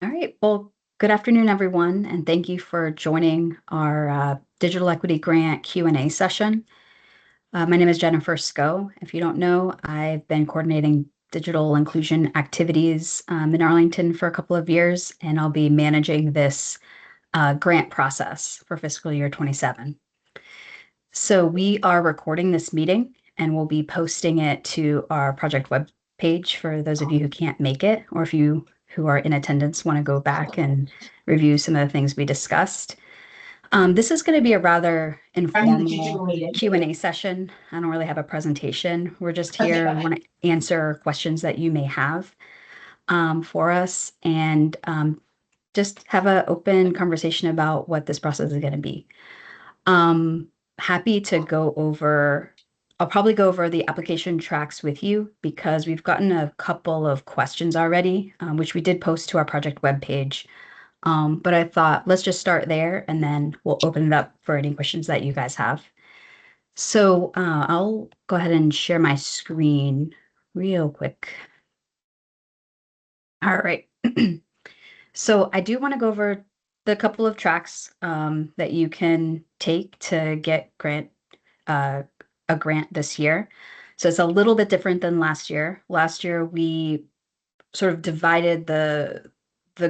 All right. Well, good afternoon, everyone, and thank you for joining our Digital Equity Grant Q&A session. My name is Jennifer Sko. If you don't know, I've been coordinating digital inclusion activities in Arlington for a couple of years, and I'll be managing this grant process for fiscal year 27. So we are recording this meeting, and we'll be posting it to our project web page for those of you who can't make it, or if you who are in attendance want to go back and review some of the things we discussed. This is going to be a rather informal Q&A session. I don't really have a presentation. We're just here and want to answer questions that you may have for us and just have an open conversation about what this process is going to be. Happy to go over, I'll probably go over the application tracks with you because we've gotten a couple of questions already, which we did post to our project webpage. But I thought let's just start there and then we'll open it up for any questions that you guys have. So I'll go ahead and share my screen real quick. All right. So I do want to go over the couple of tracks that you can take to get a grant this year. So it's a little bit different than last year. Last year we sort of divided the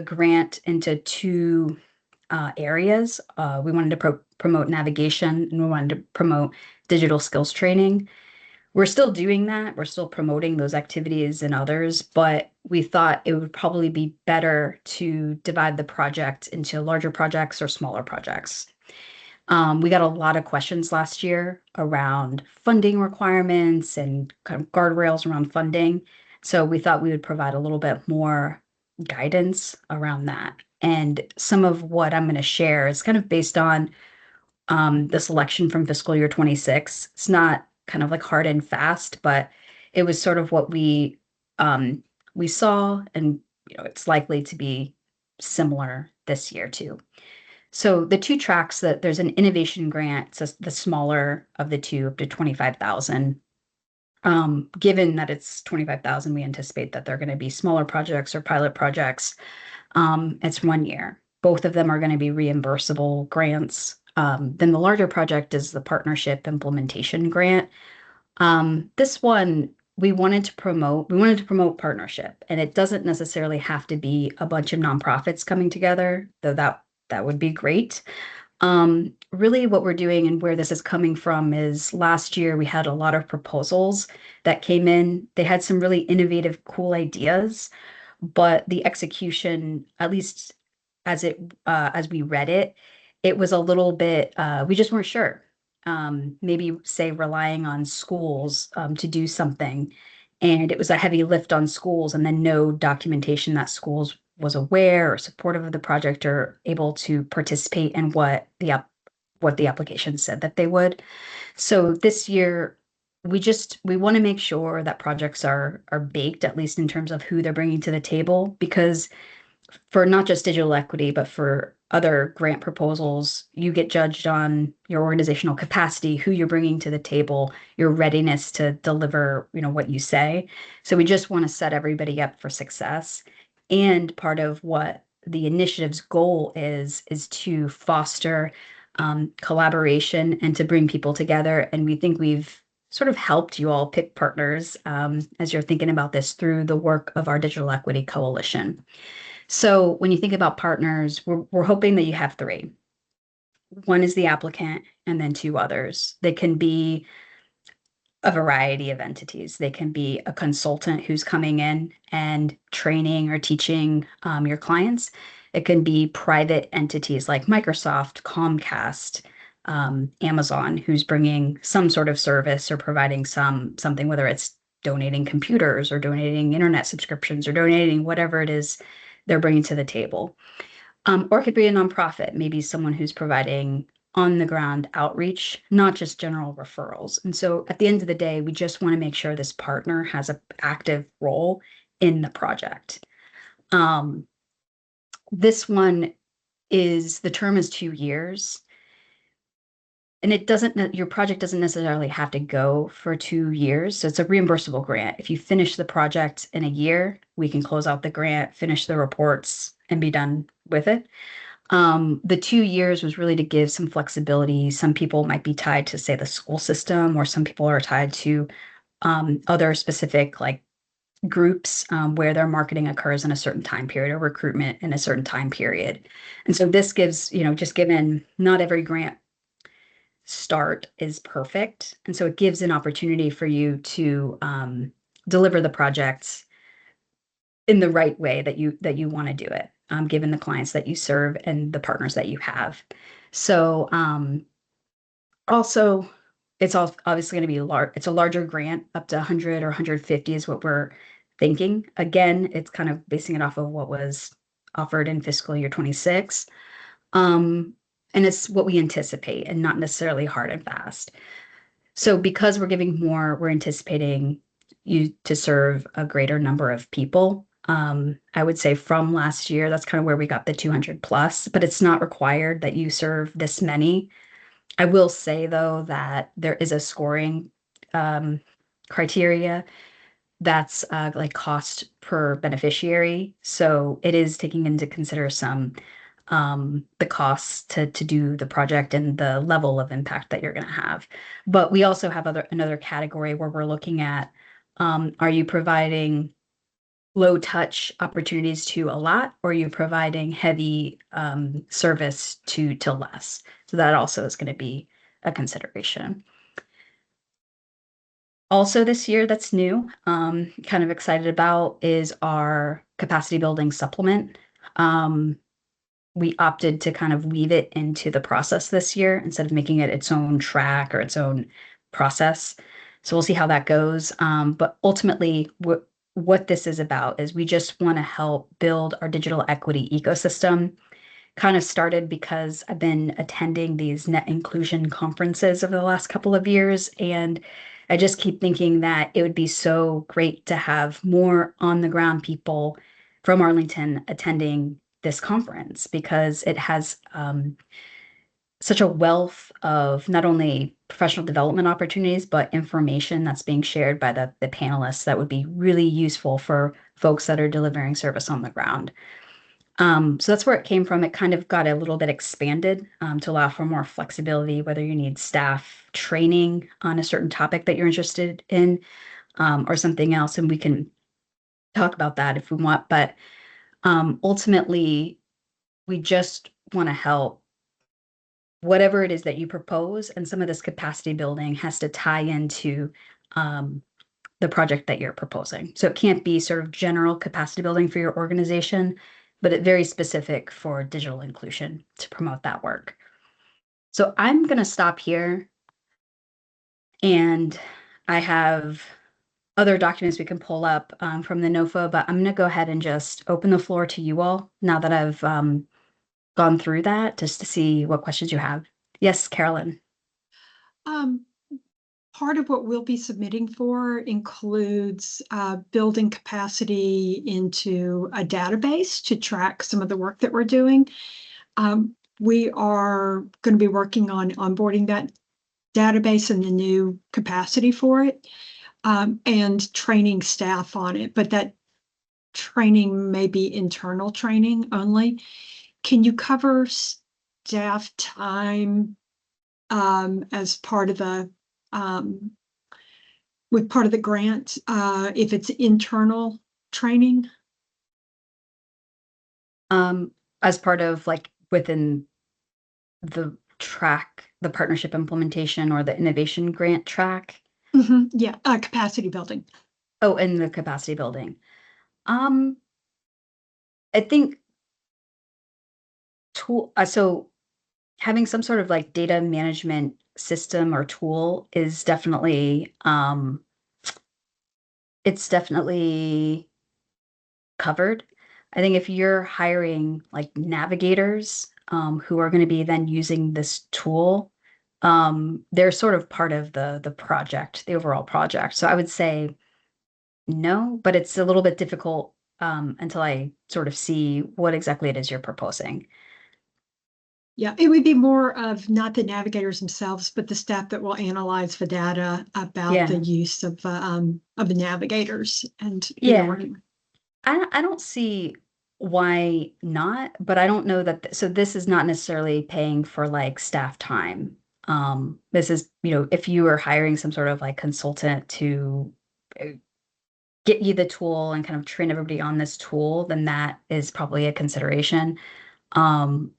grant into two areas. We wanted to promote navigation and we wanted to promote digital skills training. We're still doing that. We're still promoting those activities and others, but we thought it would probably be better to divide the project into larger projects or smaller projects. We got a lot of questions last year around funding requirements and kind of guardrails around funding. So we thought we would provide a little bit more guidance around that. And some of what I'm going to share is kind of based on the selection from fiscal year 26. It's not kind of like hard and fast, but it was sort of what we saw, and it's likely to be similar this year too. So the two tracks, that there's an innovation grant, so the smaller of the two, up to 25,000. Given that it's 25,000, we anticipate that they're going to be smaller projects or pilot projects. It's 1 year. Both of them are going to be reimbursable grants. Then the larger project is the partnership implementation grant. This one we wanted to promote partnership, and it doesn't necessarily have to be a bunch of nonprofits coming together, though that would be great. Really what we're doing and where this is coming from is last year we had a lot of proposals that came in. They had some really innovative, cool ideas, but the execution, at least as we read it, it was a little bit, we just weren't sure. Maybe say relying on schools to do something, and it was a heavy lift on schools, and then no documentation that schools was aware or supportive of the project or able to participate in what the application said that they would. So this year, we want to make sure that projects are baked, at least in terms of who they're bringing to the table, because for not just digital equity, but for other grant proposals, you get judged on your organizational capacity, who you're bringing to the table, your readiness to deliver, what you say. So we just want to set everybody up for success. And part of what the initiative's goal is to foster collaboration and to bring people together. And we think we've sort of helped you all pick partners as you're thinking about this through the work of our Digital Equity Coalition. So when you think about partners, we're hoping that you have three. One is the applicant and then two others. They can be a variety of entities. They can be a consultant who's coming in and training or teaching your clients. It can be private entities like Microsoft, Comcast, Amazon, who's bringing some sort of service or providing something, whether it's donating computers or donating internet subscriptions or donating whatever it is they're bringing to the table. Or it could be a nonprofit, maybe someone who's providing on-the-ground outreach, not just general referrals. And so at the end of the day, we just want to make sure this partner has an active role in the project. This one the term is 2 years. And your project doesn't necessarily have to go for 2 years. So it's a reimbursable grant. If you finish the project in a year, we can close out the grant, finish the reports, and be done with it. The 2 years was really to give some flexibility. Some people might be tied to, say, the school system, or some people are tied to other specific like groups where their marketing occurs in a certain time period or recruitment in a certain time period. And so this gives, just given not every grant start is perfect. And so it gives an opportunity for you to deliver the projects in the right way that you want to do it, given the clients that you serve and the partners that you have. So also, it's all obviously going to be large. It's a larger grant, up to 100 or 150 is what we're thinking. Again, it's kind of basing it off of what was offered in fiscal year 26. Um, and it's what we anticipate and not necessarily hard and fast. So because we're giving more, we're anticipating you to serve a greater number of people. I would say from last year, that's kind of where we got the 200 plus, but it's not required that you serve this many. I will say though that there is a scoring um, criteria that's like cost per beneficiary. So it is taking into consider some the costs to do the project and the level of impact that you're going to have. But we also have another category where we're looking at are you providing low touch opportunities to a lot, or are you providing heavy service to less? So that also is going to be a consideration. Also this year that's new, kind of excited about, is our capacity building supplement. Um, we opted to kind of weave it into the process this year instead of making it its own track or its own process. So we'll see how that goes. But ultimately, what this is about is we just want to help build our digital equity ecosystem. Kind of started because I've been attending these net inclusion conferences over the last couple of years, and I just keep thinking that it would be so great to have more on the ground people from Arlington attending this conference, because it has such a wealth of not only professional development opportunities, but information that's being shared by the panelists that would be really useful for folks that are delivering service on the ground. So that's where it came from. It kind of got a little bit expanded to allow for more flexibility, whether you need staff training on a certain topic that you're interested in, or something else. And we can talk about that if we want. But ultimately, we just want to help whatever it is that you propose. And some of this capacity building has to tie into um, the project that you're proposing. So it can't be sort of general capacity building for your organization, but it very specific for digital inclusion to promote that work. So I'm going to stop here, and I have other documents we can pull up from the NOFA, but I'm going to go ahead and just open the floor to you all now that I've gone through that, just to see what questions you have. Yes, Carolyn. Um, Part of what we'll be submitting for includes building capacity into a database to track some of the work that we're doing. We are going to be working on onboarding that database and the new capacity for it, and training staff on it, but that training may be internal training only. Can you cover staff time as part of the with part of the grant, if it's internal training? As part of like within the track, the partnership implementation or the innovation grant track. Yeah, capacity building. Oh, and the capacity building. Um, I think so having some sort of like data management system or tool is definitely it's definitely covered. I think if you're hiring like navigators who are going to be then using this tool, they're sort of part of the project, the overall project. So I would say no, but it's a little bit difficult until I sort of see what exactly it is you're proposing. Yeah, it would be more of not the navigators themselves, but the staff that will analyze the data about the Yeah, use of the navigators and who they're yeah. working with. I don't see why not? But I don't know that, so this is not necessarily paying for like staff time. This is, if you are hiring some sort of like consultant to uh, get you the tool and kind of train everybody on this tool, then that is probably a consideration. Um,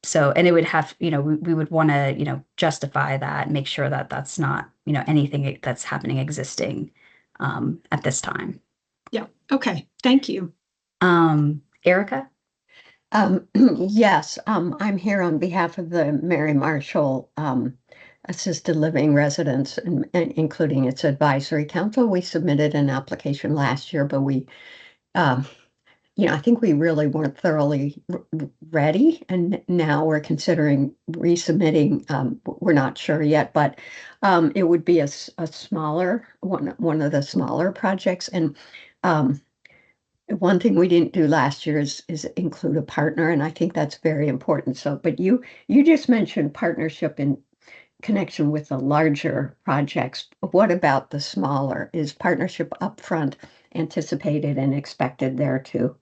so, and it would have, we would want to, justify that and make sure that that's not, anything that's happening existing at this time. Yeah. Okay. Thank you. Erica? Yes, I'm here on behalf of the Mary Marshall Assisted Living Residents, and including its advisory council. We submitted an application last year, but um, I think we really weren't thoroughly ready, and now we're considering resubmitting. We're not sure yet, but it would be a smaller one of the smaller projects, and um, one thing we didn't do last year is include a partner, and I think that's very important. So, but you just mentioned partnership in connection with the larger projects. What about the smaller? Is partnership upfront anticipated and expected there too?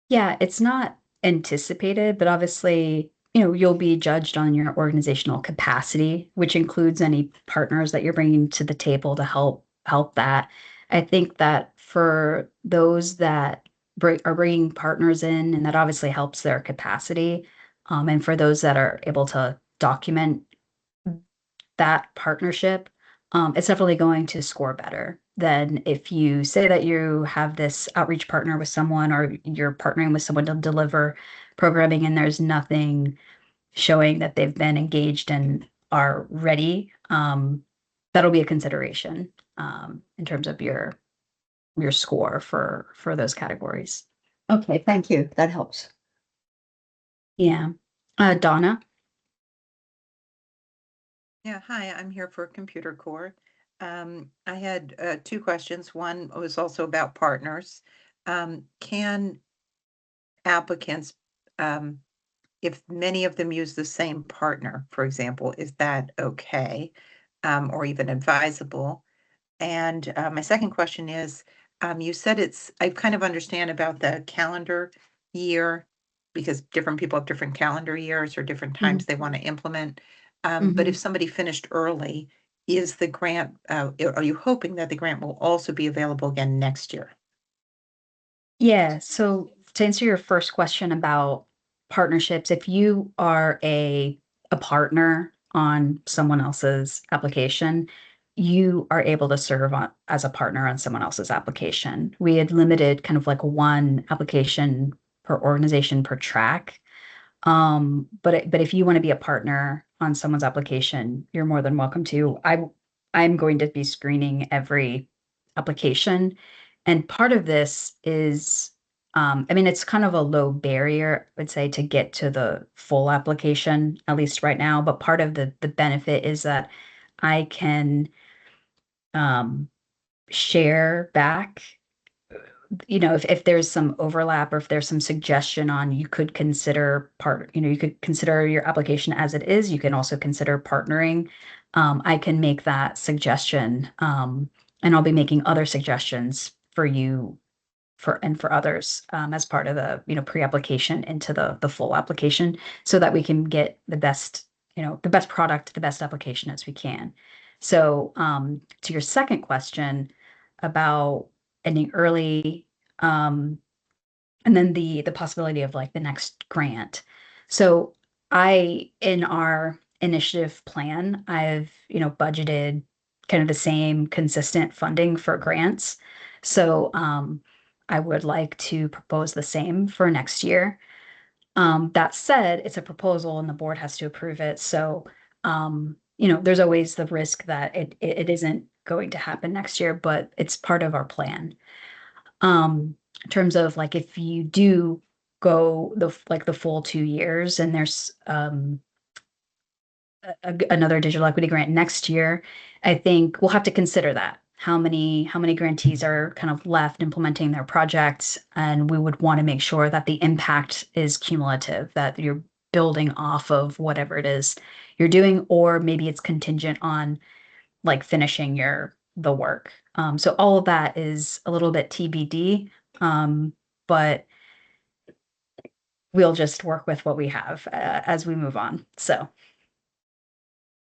Yeah, it's not anticipated, but obviously, you'll be judged on your organizational capacity, which includes any partners that you're bringing to the table to help that. I think that for those that are bringing partners in, and that obviously helps their capacity, and for those that are able to document that partnership, it's definitely going to score better than if you say that you have this outreach partner with someone or you're partnering with someone to deliver programming and there's nothing showing that they've been engaged and are ready. That'll be a consideration in terms of your score for those categories. Okay, thank you. That helps. Yeah. Donna? Yeah, hi, I'm here for Computer Core. I had two questions. One was also about partners. Can applicants, if many of them use the same partner, for example, is that okay? Or even advisable? And my second question is, you said I kind of understand about the calendar year because different people have different calendar years or different times they want to implement. But if somebody finished early, is the grant, are you hoping that the grant will also be available again next year? Yeah, so to answer your first question about partnerships, if you are a partner on someone else's application, you are able to serve as a partner on someone else's application. We had limited kind of like one application per organization per track. But if you want to be a partner on someone's application, you're more than welcome to. I'm going to be screening every application, and part of this is, I mean, it's kind of a low barrier, I would say, to get to the full application, at least right now. But part of the benefit is that I can um, share back, if there's some overlap or if there's some suggestion on you could consider you could consider your application as it is, you can also consider partnering. I can make that suggestion, and I'll be making other suggestions for you for others as part of the pre-application into the full application so that we can get the best product, the best application as we can. So to your second question about ending early, um, and then the possibility of like the next grant. So in our initiative plan, I've budgeted kind of the same consistent funding for grants. So I would like to propose the same for next year. That said, it's a proposal and the board has to approve it. So there's always the risk that it isn't going to happen next year, but it's part of our plan. In terms of like if you do go the full 2 years and there's another digital equity grant next year, I think we'll have to consider that. How many grantees are kind of left implementing their projects, and we would want to make sure that the impact is cumulative, that you're building off of whatever it is you're doing, or maybe it's contingent on like finishing the work. So all of that is a little bit TBD. But we'll just work with what we have as we move on. So,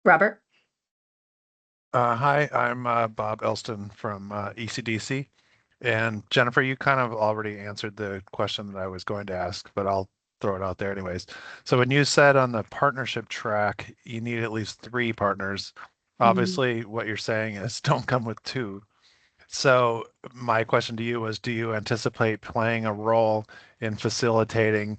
Robert? Hi, I'm Bob Elston from ECDC. And Jennifer, you kind of already answered the question that I was going to ask, but I'll throw it out there anyways. So when you said on the partnership track, you need at least 3 partners, Mhm. obviously what you're saying is don't come with 2. So my question to you was, do you anticipate playing a role in facilitating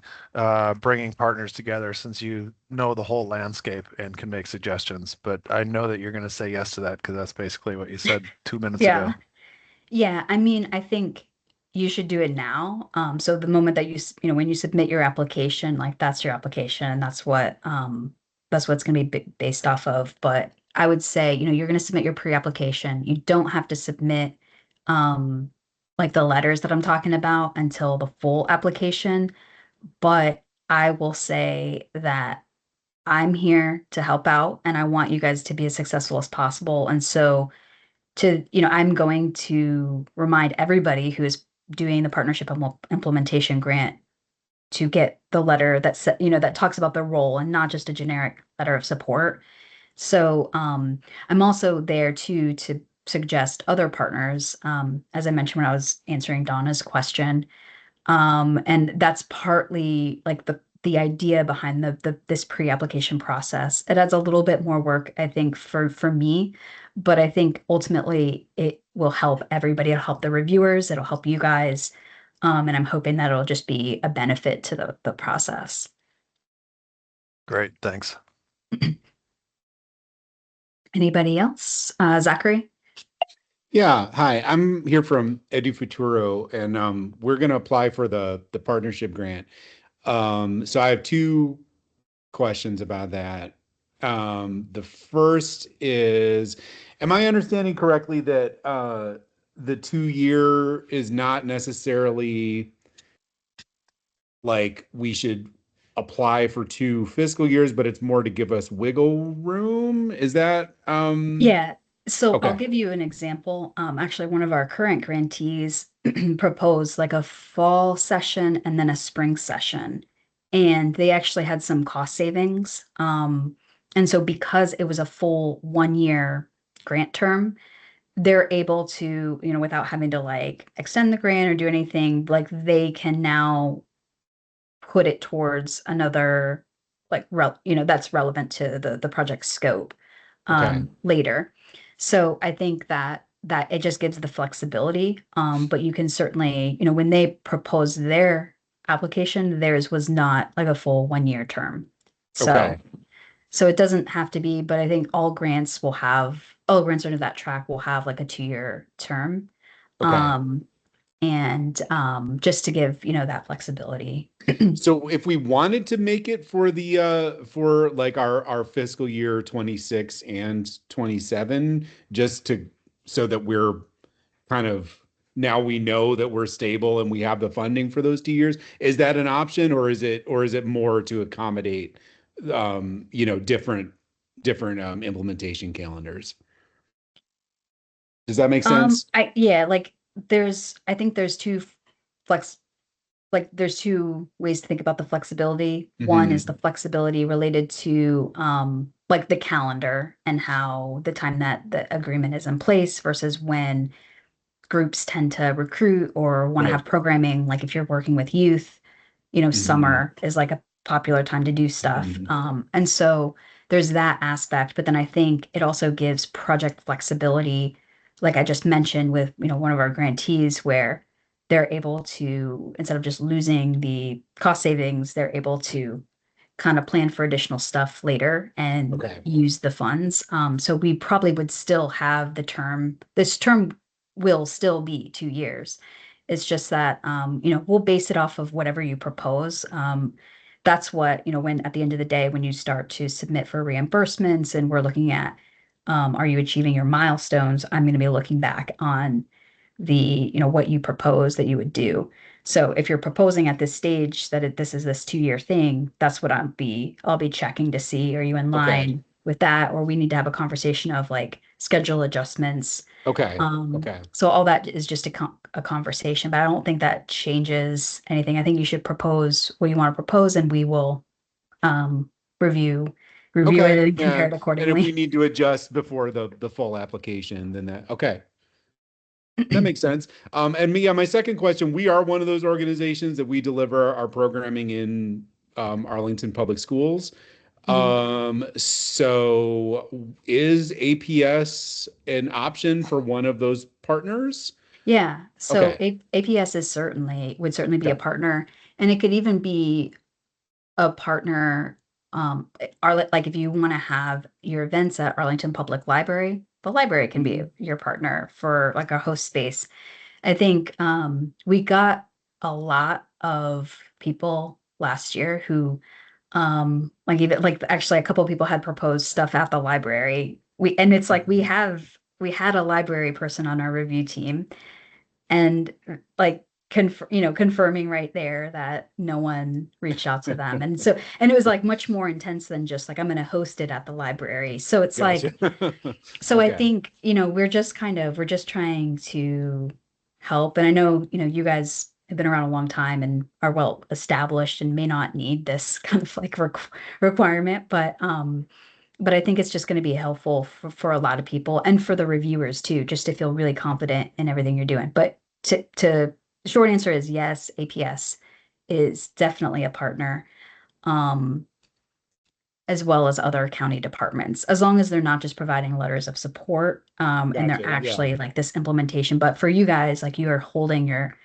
bringing partners together since you know the whole landscape and can make suggestions? But I know that you're going to say yes to that because that's basically what you said 2 minutes Yeah. ago. Yeah, I mean, I think you should do it now. So the moment that when you submit your application, like that's your application, that's what it's going to be based off of. But I would say, you're going to submit your pre-application. You don't have to submit um like the letters that I'm talking about until the full application, but I will say that I'm here to help out and I want you guys to be as successful as possible. And so I'm going to remind everybody who is doing the partnership implementation grant to get the letter that talks about the role and not just a generic letter of support. So I'm also there too to suggest other partners, as I mentioned when I was answering Donna's question. And that's partly like the idea behind the this pre-application process. It adds a little bit more work, I think, for me, but I think ultimately it will help everybody. It'll help the reviewers, it'll help you guys. And I'm hoping that it'll just be a benefit to the process. Great, thanks. Anybody else? Zachary? Yeah, hi. I'm here from EduFuturo, and we're going to apply for the partnership grant. So I have 2 questions about that. The first is, am I understanding correctly that the 2 year is not necessarily like we should apply for 2 fiscal years, but it's more to give us wiggle room? Is that Yeah. So I'll okay? give you an example. Actually, one of our current grantees proposed like a fall session and then a spring session. And they actually had some cost savings. And so because it was a full 1 year grant term, they're able to, without having to like extend the grant or do anything, like they can now put it towards another that's relevant to the project scope Okay. later. So I think that it just gives the flexibility. But you can certainly, when they proposed their application, theirs was not like a full 1 year term. So Okay. so it doesn't have to be, but I think all grants under that track will have like a 2 year term. Okay. Um, and just to give, that flexibility. So if we wanted to make it for the for like our fiscal year 26 and 27, just to so that we're kind of now we know that we're stable and we have the funding for those 2 years, is that an option, or is it more to accommodate different implementation calendars? Does that make sense? I yeah, like I think flex there's two ways to think about the flexibility. One is Hmm. the flexibility related to like the calendar and how the time that the agreement is in place versus when groups tend to recruit or want to Right. have programming. Like if you're working with youth, Hmm. summer is like a popular time to do stuff. Hmm. And so there's that aspect, but then I think it also gives project flexibility, like I just mentioned with, one of our grantees where they're able to, instead of just losing the cost savings, they're able to kind of plan for additional stuff later and Okay. use the funds. So we probably would still have this term will still be 2 years. It's just that, we'll base it off of whatever you propose. That's what, when at the end of the day, when you start to submit for reimbursements and we're looking at, are you achieving your milestones? I'm going to be looking back on what you propose that you would do. So if you're proposing at this stage that this is this 2 year thing, that's what I'll be checking to see, are you in Okay. line with that, or we need to have a conversation of like schedule adjustments. Okay. Okay. So all that is just a conversation, but I don't think that changes anything. I think you should propose what you want to propose, and we will um, review review it Okay. and compare Yeah. it And if we accordingly. need to adjust before the full application, then okay. That makes sense. And me, yeah, my second question, we are one of those organizations that we deliver our programming in Arlington Public Schools. Mhm. So is APS an option for one of those partners? Yeah, so Okay. APS would certainly be a Okay. partner, and it could even be a partner. Like if you want to have your events at Arlington Public Library, the library can be Mhm. your partner for like a host space. I think we got a lot of people last year who like even like actually a couple of people had proposed stuff at the library. And it's like we had a library person on our review team and like confirming right there that no one reached out to them. And it was like much more intense than just like I'm going to host it at the library. So it's Gotcha. like so I Okay. think, we're just trying to help. And I know, you guys have been around a long time and are well established and may not need this kind of like requirement, but I think it's just going to be helpful for a lot of people and for the reviewers too, just to feel really confident in everything you're doing. But the short answer is yes, APS is definitely a partner. Um, as well as other county departments, as long as they're not just providing letters of support, and they're Gotcha. Yeah. actually like this implementation. But for you guys, like you're holding your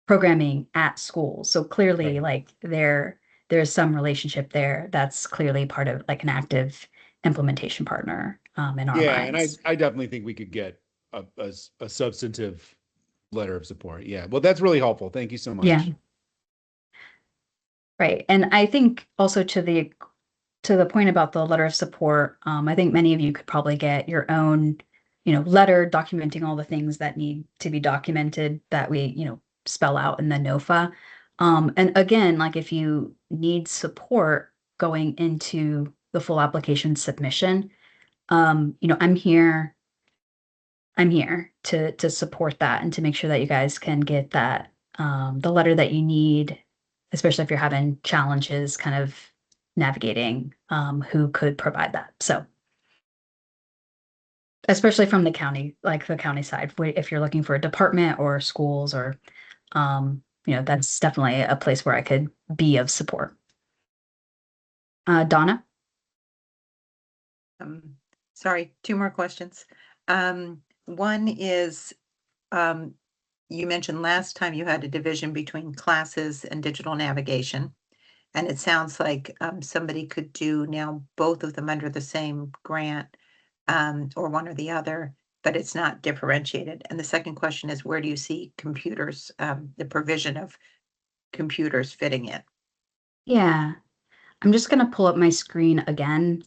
programming at school. So clearly, Right. like there's some relationship there that's clearly part of like an active implementation partner, in our Yeah, and minds. I definitely think we could get a substantive letter of support. Yeah. Well, that's really helpful. Thank you so Yeah, much. right. And I think also to the point about the letter of support, I think many of you could probably get your own, letter documenting all the things that need to be documented that we, spell out in the NOFA. And again, like if you need support going into the full application submission, I'm here to support that and to make sure that you guys can get that the letter that you need, especially if you're having challenges kind of navigating who could provide that. So especially from the county, like the county side, if you're looking for a department or schools or that's definitely a place where I could be of support. Donna? Um, Sorry, two more questions. One is, um, you mentioned last time you had a division between classes and digital navigation. And it sounds like somebody could do now both of them under the same grant, or one or the other, but it's not differentiated. And the second question is, where do you see computers, the provision of computers fitting in? Yeah, I'm just gonna pull up my screen again.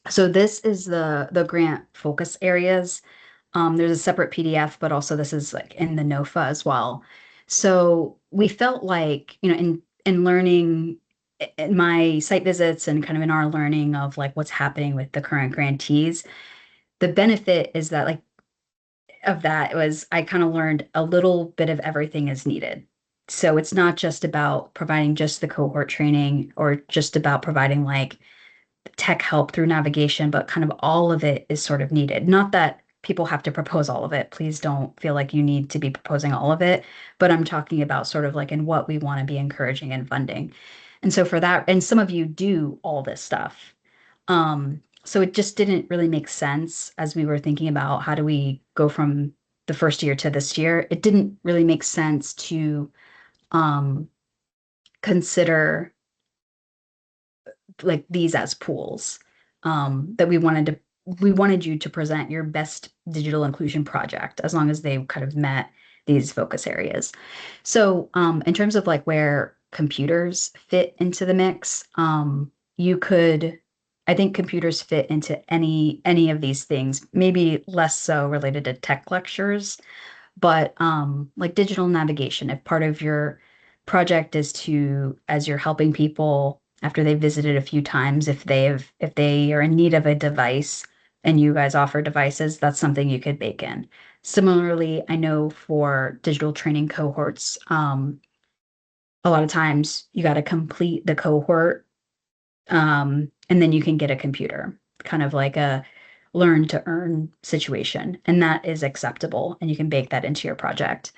So this is the grant focus areas. There's a separate PDF, but also this is like in the NOFA as well. So we felt like, in learning in my site visits and kind of in our learning of like what's happening with the current grantees, the benefit is that like of that was I kind of learned a little bit of everything is needed. So it's not just about providing just the cohort training or just about providing like tech help through navigation, but kind of all of it is sort of needed. Not that people have to propose all of it. Please don't feel like you need to be proposing all of it, but I'm talking about sort of like in what we want to be encouraging and funding. And so for that, and some of you do all this stuff. So it just didn't really make sense as we were thinking about how do we go from the first year to this year. It didn't really make sense to um, consider like these as pools, that we wanted you to present your best digital inclusion project as long as they kind of met these focus areas. So in terms of like where computers fit into the mix, you could I think computers fit into any of these things, maybe less so related to tech lectures, but like digital navigation, if part of your project is to, as you're helping people after they've visited a few times, if they are in need of a device and you guys offer devices, that's something you could bake in. Similarly, I know for digital training cohorts, a lot of times you got to complete the cohort, and then you can get a computer, kind of like a learn to earn situation, and that is acceptable, and you can bake that into your project.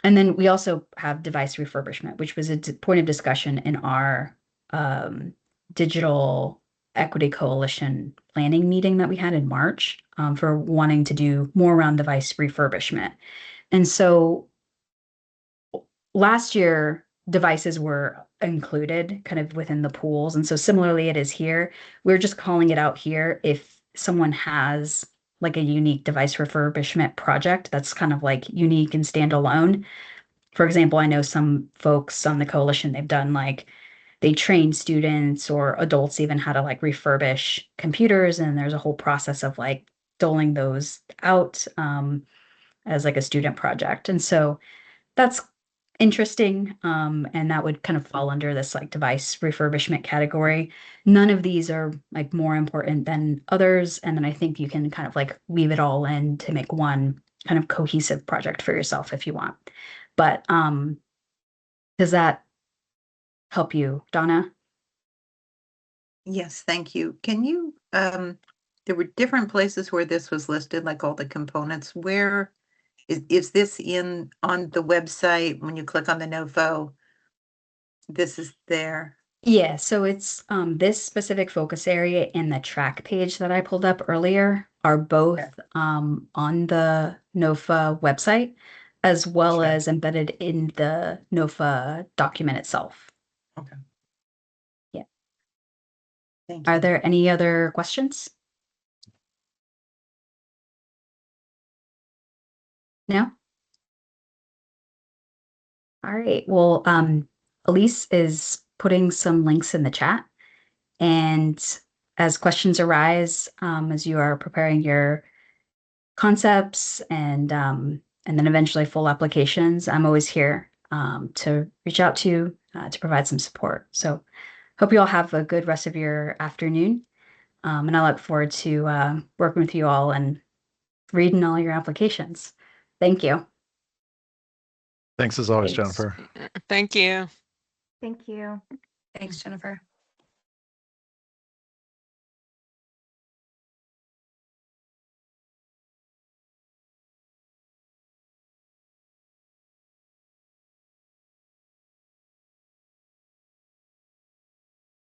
And then we also have device refurbishment, which was a point of discussion in our digital equity coalition planning meeting that we had in March, for wanting to do more around device refurbishment. And so last year, devices were included kind of within the pools. And so similarly, it is here. We're just calling it out here if someone has like a unique device refurbishment project that's kind of like unique and standalone. For example, I know some folks on the coalition, they've done like they train students or adults even how to like refurbish computers. And there's a whole process of like doling those out, as like a student project. And so that's interesting. And that would kind of fall under this like device refurbishment category. None of these are like more important than others. And then I think you can kind of like weave it all in to make one kind of cohesive project for yourself if you want. But does that help you, Donna? Yes, thank you. Can you, there were different places where this was listed, like all the components. Where is this on the website? When you click on the NOFO, this is there. Yeah, so it's this specific focus area and the track page that I pulled up earlier are both on the NOFA website, as well Sure. as embedded in the NOFA document itself. Okay. Yeah. Thank Are you. there any other questions? No? All right. Well, Elise is putting some links in the chat. And as questions arise, as you are preparing your concepts and then eventually full applications, I'm always here to reach out to provide some support. So hope you all have a good rest of your afternoon. And I look forward to working with you all and reading all your applications. Thank you. Thanks as always, Thanks. Jennifer. Thank you. Thank you. Thanks, Jennifer.